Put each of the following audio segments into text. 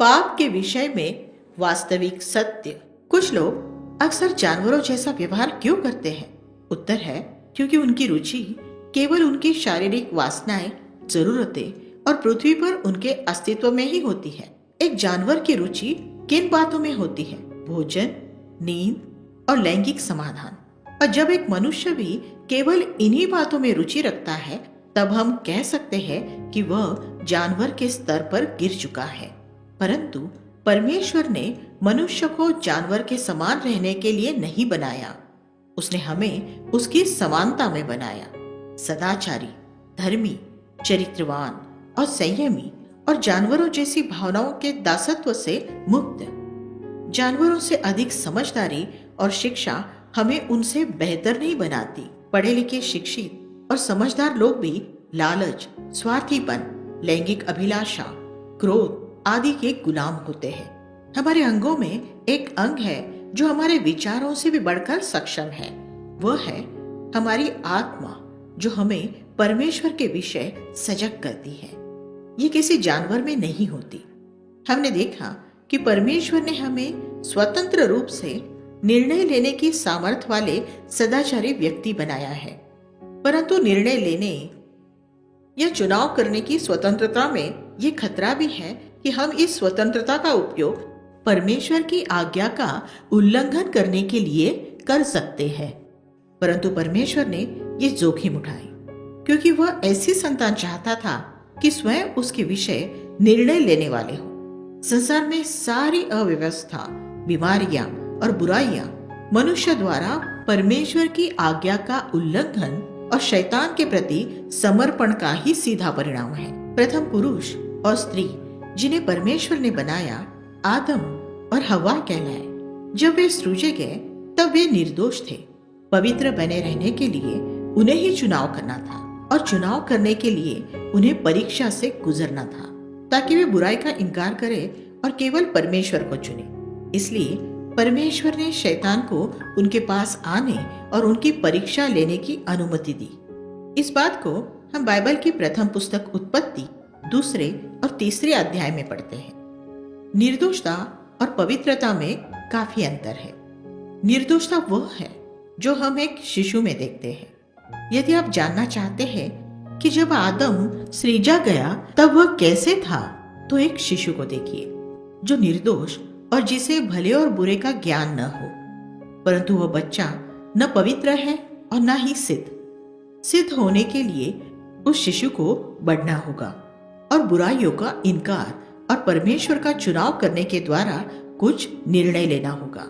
पाप के विषय में वास्तविक सत्य। कुछ लोग अक्सर जानवरों जैसा व्यवहार क्यों करते हैं? उत्तर है क्योंकि उनकी रुचि केवल उनकी शारीरिक वासनाएं, जरूरतें और पृथ्वी पर उनके अस्तित्व में ही होती है। एक जानवर की रुचि किन बातों में होती है? भोजन, नींद और लैंगिक समाधान। और जब एक मनुष्य भी केवल इन्हीं बातों में रुचि रखता है, तब हम कह सकते हैं कि वह जानवर के स्तर पर गिर चुका है। परंतु परमेश्वर ने मनुष्य को जानवर के समान रहने के लिए नहीं बनाया। उसने हमें उसकी समानता में बनाया। सदाचारी, धर्मी, चरित्रवान और संयमी और जानवरों जैसी भावनाओं के दासत्व से मुक्त। जानवरों से अधिक समझदारी और शिक्षा हमें उनसे बेहतर नहीं बनाती। पढ़े लिखे, शिक्षित और समझदार लोग भी लालच, स्वार्थीपन, लैंगिक अभिलाषा, क्रोध आदि के गुलाम होते हैं। हमारे अंगों में एक अंग है जो हमारे विचारों से भी बढ़कर सक्षम है। वह है हमारी आत्मा, जो हमें परमेश्वर के विषय सजग करती है। ये किसी जानवर में नहीं होती। हमने देखा कि परमेश्वर ने हमें स्वतंत्र रूप से निर्णय लेने की सामर्थ्य वाले सदाचारी व्यक्ति बनाया है। परंतु निर्णय लेने या चुनाव करने की स्वतंत्रता में ये खतरा भी है कि हम इस स्वतंत्रता का उपयोग परमेश्वर की आज्ञा का उल्लंघन करने के लिए कर सकते हैं। परंतु परमेश्वर ने ये जोखिम उठाई क्योंकि वह ऐसी संतान चाहता था कि स्वयं उसके विषय निर्णय लेने वाले हो। संसार में सारी अव्यवस्था, बीमारियां और बुराइयां मनुष्य द्वारा परमेश्वर की आज्ञा का उल्लंघन और शैतान के प्रति समर्पण का ही सीधा परिणाम है। प्रथम पुरुष और स्त्री जिन्हें परमेश्वर ने बनाया, आदम और हवा कहलाए। जब वे सृजे गए तब वे निर्दोष थे। पवित्र बने रहने के लिए उन्हें ही चुनाव करना था और चुनाव करने के लिए उन्हें परीक्षा से गुजरना था, ताकि वे बुराई का इनकार करें और केवल परमेश्वर को चुने। इसलिए परमेश्वर ने शैतान को उनके पास आने और उनकी परीक्षा लेने की अनुमति दी। इस बात को हम बाइबल की प्रथम पुस्तक उत्पत्ति 2 और 3 अध्याय में पढ़ते हैं। निर्दोषता और पवित्रता में काफी अंतर है। निर्दोषता वह है जो हम एक शिशु में देखते हैं। यदि आप जानना चाहते हैं कि जब आदम सृजा गया तब वह कैसे था, तो एक शिशु को देखिए जो निर्दोष और जिसे भले और बुरे का ज्ञान न हो। परंतु वह बच्चा न पवित्र है और न ही सिद्ध होने के लिए उस शिशु को बढ़ना होगा और बुराइयों का इनकार और परमेश्वर का चुनाव करने के द्वारा कुछ निर्णय लेना होगा।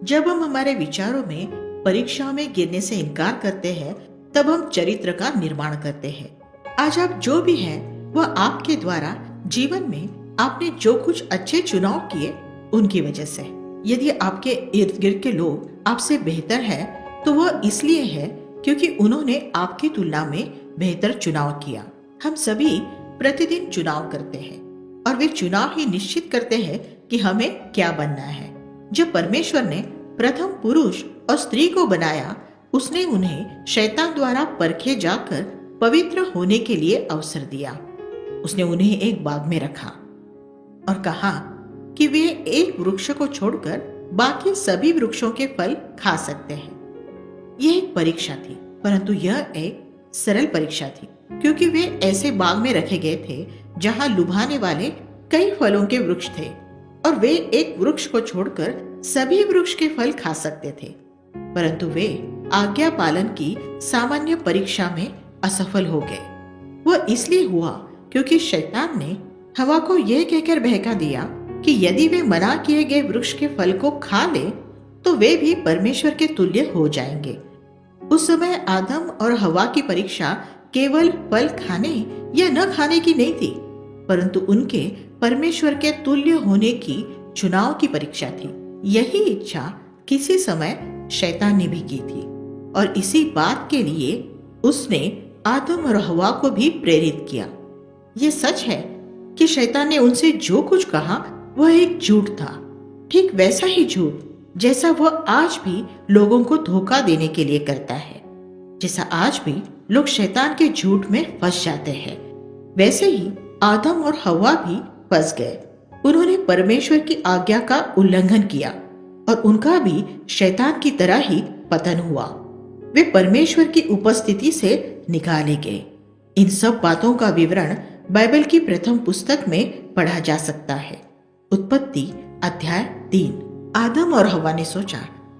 जब हम हमारे विचारों में परीक्षाओं में गिरने से इनकार करते हैं, तब हम चरित्र का निर्माण करते हैं। आज आप जो भी हैं, वह आपके द्वारा जीवन में आपने जो कुछ अच्छे चुनाव किए उनकी वजह से। यदि आपके इर्द गिर्द के लोग आपसे बेहतर हैं, तो वह इसलिए है क्योंकि उन्होंने आपकी तुलना में बेहतर चुनाव किया। हम सभी प्रतिदिन चुनाव करते हैं और वे चुनाव ही निश्चित करते हैं कि हमें क्या बनना है। जब परमेश्वर ने प्रथम पुरुष और स्त्री को बनाया, उसने उन्हें शैतान द्वारा परखे जाकर पवित्र होने के लिए अवसर दिया। उसने उन्हें एक बाग में रखा और कहा कि वे एक वृक्ष को छोड़कर बाकी सभी वृक्षों के फल खा सकते हैं। यह एक परीक्षा थी, परंतु यह एक सरल परीक्षा थी क्योंकि वे ऐसे बाग में रखे गए थे जहां लुभाने वाले कई फलों के वृक्ष थे और वे एक वृक्ष को छोड़कर सभी वृक्ष के फल खा सकते थे। परंतु वे आज्ञा पालन की सामान्य परीक्षा में असफल हो गए। वह इसलिए हुआ क्योंकि शैतान ने हवा को यह कहकर बहका दिया कि यदि वे मना किए गए वृक्ष के फल को खा ले तो वे भी परमेश्वर के तुल्य हो जाएंगे। उस समय आदम और हवा की परीक्षा केवल फल खाने या न खाने की नहीं थी, परंतु उनके परमेश्वर के तुल्य होने की चुनाव की परीक्षा थी। यही इच्छा किसी समय शैतान ने भी की थी और इसी बात के लिए उसने आदम और हवा को भी प्रेरित किया। यह सच है कि शैतान ने उनसे जो कुछ कहा वह एक झूठ था, ठीक वैसा ही झूठ जैसा वह आज भी लोगों को धोखा देने के लिए करता है। जैसा आज भी लोग शैतान के झूठ में फंस जाते हैं, वैसे ही आदम और हवा भी फंस गए। उन्होंने परमेश्वर की आज्ञा का उल्लंघन किया और उनका भी शैतान की तरह ही पतन हुआ। वे परमेश्वर की उपस्थिति से निकाले गए। इन सब बातों का विवरण बाइबल की प्रथम पुस्तक में पढ़ा जा सकता है। उत्पत्ति अध्याय 3। आदम और हवा ने सोचा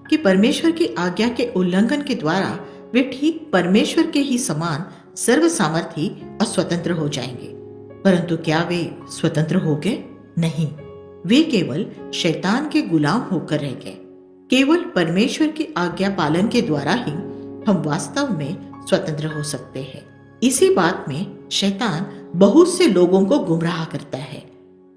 कि परमेश्वर की आज्ञा के उल्लंघन के द्वारा वे ठीक परमेश्वर के ही समान सर्व सामर्थी और स्वतंत्र हो जाएंगे। परंतु क्या वे स्वतंत्र हो गए? नहीं, वे केवल शैतान के गुलाम होकर रह गए। केवल परमेश्वर की आज्ञा पालन के द्वारा ही हम वास्तव में स्वतंत्र हो सकते हैं। इसी बात में शैतान बहुत से लोगों को गुमराह करता है।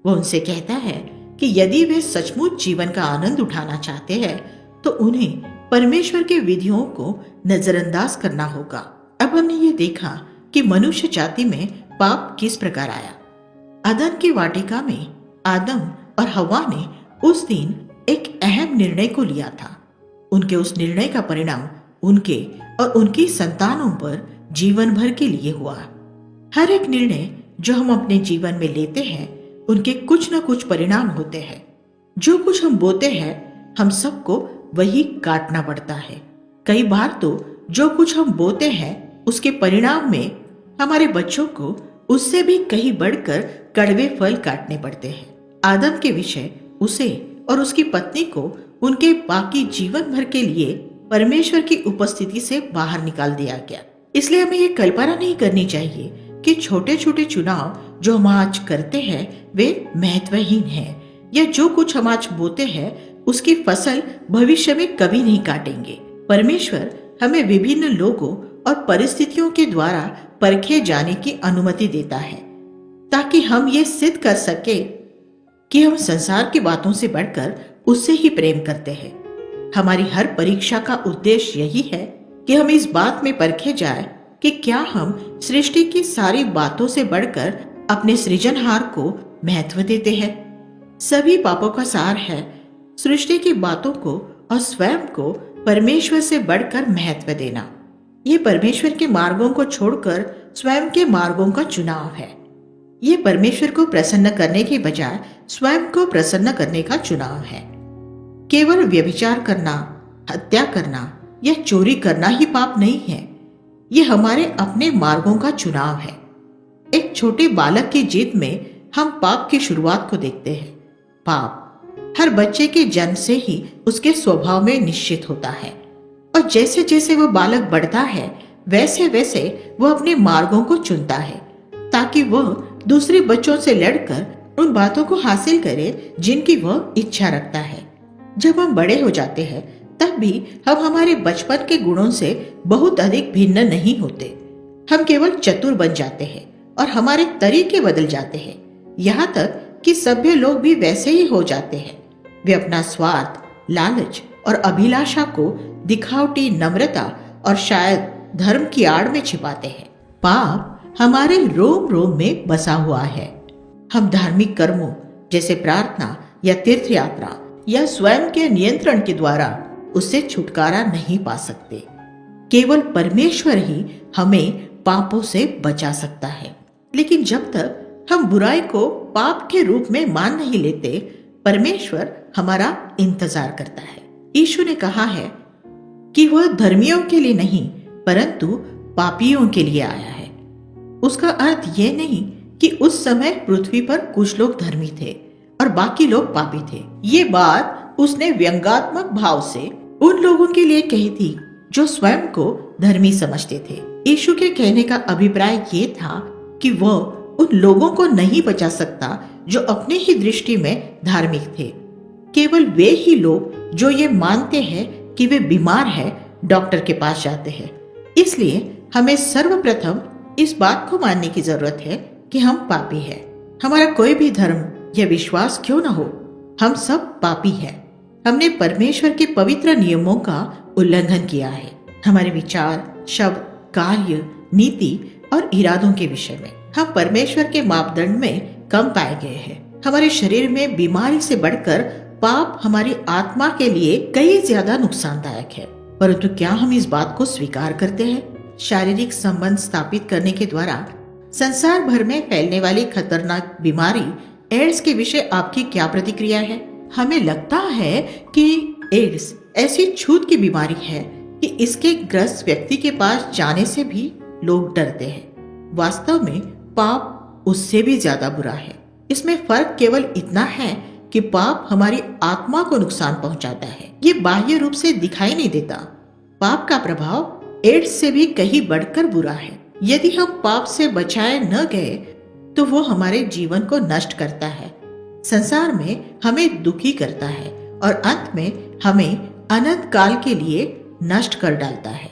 वो उनसे कहता है कि यदि वे सचमुच जीवन का आनंद उठाना चाहते हैं तो उन्हें परमेश्वर के विधियों को नजरअंदाज करना होगा। अब हमने ये देखा कि मनुष्य जाति में पाप किस प्रकार आया। अदन की वाटिका में आदम और हवा ने उस दिन एक अहम निर्णय को लिया था। उनके उस निर्णय का परिणाम उनके और उनकी संतानों पर जीवन भर के लिए हुआ। हर एक निर्णय जो हम अपने जीवन में लेते हैं उनके कुछ न कुछ परिणाम होते हैं। जो कुछ हम बोते हैं हम सबको वही काटना पड़ता है। कई बार तो जो कुछ हम बोते हैं उसके परिणाम में हमारे बच्चों को उससे भी कहीं बढ़कर कड़वे फल काटने पड़ते हैं। आदम के विषय उसे और उसकी पत्नी को उनके बाकी जीवन भर के लिए परमेश्वर की उपस्थिति से बाहर निकाल दिया गया। इसलिए हमें ये कल्पना नहीं करनी चाहिए कि छोटे छोटे चुनाव जो हम आज करते हैं वे महत्वहीन हैं, या जो कुछ हम आज बोते हैं उसकी फसल भविष्य में कभी नहीं काटेंगे। परमेश्वर हमें विभिन्न लोगों और परिस्थितियों के द्वारा परखे जाने की अनुमति देता है ताकि हम ये सिद्ध कर सके कि हम संसार की बातों से बढ़कर उससे ही प्रेम करते हैं। हमारी हर परीक्षा का उद्देश्य यही है कि हम इस बात में परखे जाए कि क्या हम सृष्टि की सारी बातों से बढ़कर अपने सृजनहार को महत्व देते हैं। सभी पापों का सार है सृष्टि की बातों को और स्वयं को परमेश्वर से बढ़कर महत्व देना। ये परमेश्वर के मार्गों को छोड़कर स्वयं के मार्गों का चुनाव है। ये परमेश्वर को प्रसन्न करने के बजाय स्वयं को प्रसन्न करने का चुनाव है। केवल व्यभिचार करना, हत्या करना या चोरी करना ही पाप नहीं है। ये हमारे अपने मार्गों का चुनाव है। एक छोटे बालक की जिद में हम पाप की शुरुआत को देखते हैं। पाप हर बच्चे के जन्म से ही उसके स्वभाव में निश्चित होता है और जैसे जैसे वह बालक बढ़ता है वैसे वैसे वह अपने मार्गों को चुनता है ताकि वह दूसरे बच्चों से लड़कर उन बातों को हासिल करे जिनकी वह इच्छा रखता है। जब हम बड़े हो जाते हैं तब भी हम हमारे बचपन के गुणों से बहुत अधिक भिन्न नहीं होते। हम केवल चतुर बन जाते हैं और हमारे तरीके बदल जाते हैं। यहाँ तक कि सभ्य लोग भी वैसे ही हो जाते हैं। वे अपना स्वार्थ, लालच और अभिलाषा को दिखावटी नम्रता और शायद धर्म की आड़ में छिपाते हैं। पाप हमारे रोम रोम में बसा हुआ है। हम धार्मिक कर्मों जैसे प्रार्थना या तीर्थ यात्रा या स्वयं के नियंत्रण के द्वारा उससे छुटकारा नहीं पा सकते। केवल परमेश्वर ही हमें पापों से बचा सकता है। लेकिन जब तक हम बुराई को पाप के रूप में मान नहीं लेते, परमेश्वर हमारा इंतजार करता है। यीशु ने कहा है कि वह धर्मियों के लिए नहीं परंतु पापियों के लिए आया है। उसका अर्थ ये नहीं कि उस समय पृथ्वी पर कुछ लोग धर्मी थे और बाकी लोग पापी थे। ये बात उसने व्यंग्यात्मक भाव से उन लोगों के लिए कही थी जो स्वयं को धर्मी समझते थे। यीशु के कहने का अभिप्राय ये था कि वह उन लोगों को नहीं बचा सकता जो अपने ही दृष्टि में धार्मिक थे। केवल वे ही लोग जो ये मानते हैं कि वे बीमार हैं डॉक्टर के पास जाते हैं। इसलिए हमें सर्वप्रथम इस बात को मानने की जरूरत है कि हम पापी हैं। हमारा कोई भी धर्म या विश्वास क्यों न हो, हम सब पापी हैं। हमने परमेश्वर के पवित्र नियमों का उल्लंघन किया है। हमारे विचार, शब्द, कार्य, नीति और इरादों के विषय में हम परमेश्वर के मापदंड में कम पाए गए हैं। हमारे शरीर में बीमारी से बढ़कर पाप हमारी आत्मा के लिए कई ज्यादा नुकसानदायक है। परंतु क्या हम इस बात को स्वीकार करते हैं? शारीरिक संबंध स्थापित करने के द्वारा संसार भर में फैलने वाली खतरनाक बीमारी एड्स के विषय आपकी क्या प्रतिक्रिया है? हमें लगता है कि एड्स ऐसी छूत की बीमारी है कि इसके ग्रस्त व्यक्ति के पास जाने से भी लोग डरते हैं। वास्तव में पाप उससे भी ज्यादा बुरा है। इसमें फर्क केवल इतना है कि पाप हमारी आत्मा को नुकसान पहुंचाता है। ये बाह्य रूप से दिखाई नहीं देता। पाप का प्रभाव एड्स से भी कहीं बढ़कर बुरा है। यदि हम पाप से बचाए न गए तो वो हमारे जीवन को नष्ट करता है, संसार में हमें दुखी करता है और अंत में हमें अनंत काल के लिए नष्ट कर डालता है।